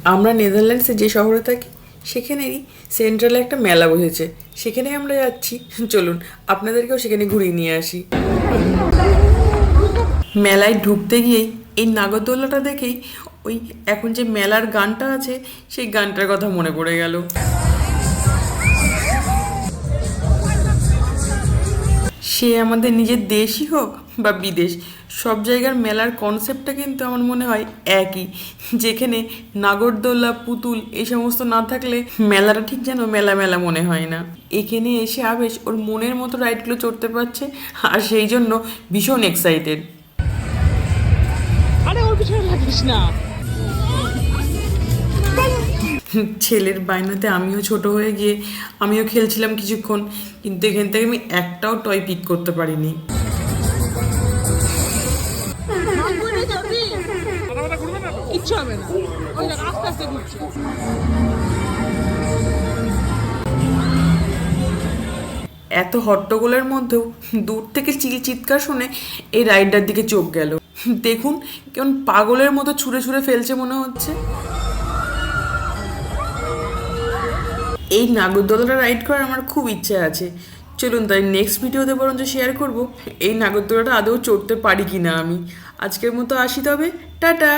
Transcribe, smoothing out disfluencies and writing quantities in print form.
আমরা নেদারল্যান্ডসে যে শহরে থাকি সেখানেরই সেন্ট্রালে একটা মেলা বসেছে, সেখানে আমরা যাচ্ছি। চলুন আপনাদেরকেও সেখানে ঘুরিয়ে নিয়ে আসি। মেলায় ঢুকতে গিয়েই এই নাগরদোল্লাটা দেখেই ওই এখন যে মেলার গানটা আছে সেই গানটার কথা মনে পড়ে গেল। সে আমাদের নিজের দেশই হোক বা বিদেশ, সব জায়গার মেলার কনসেপ্টটা কিন্তু আমার মনে হয় একই, যেখানে নাগরদোল্লা পুতুল এই সমস্ত না থাকলে মেলাটা ঠিক যেন মেলা মেলা মনে হয় না। এখানে এসে আবেশ ওর মনের মতো রাইডগুলো চড়তে পারছে, আর সেই জন্য ভীষণ এক্সাইটেড। আরে ওর পিছনে লাগিস না। ছেলের বায়নাতে আমিও ছোট হয়ে গিয়ে আমিও খেলছিলাম কিছুক্ষণ, কিন্তু এখান থেকে আমি একটাও টয় পিক করতে পারিনি। কিচ্ছু হবে না, ওই দেখ আস্তে আস্তে ঘুরছে। এত হট্টগোলের মধ্যেও দূর থেকে চিৎকার শুনে এই রাইডটার দিকে চোখ গেল। দেখুন কেমন পাগলের মতো ছুঁড়ে ছুঁড়ে ফেলছে মনে হচ্ছে। এই নাগরদোলাটা রাইড করার আমার খুব ইচ্ছে আছে। চলুন তাই নেক্সট ভিডিওতে বরঞ্চ শেয়ার করব এই নাগরদোলাটা আদৌ চড়তে পারি কি না আমি। আজকের মতো আসি তবে, টাটা।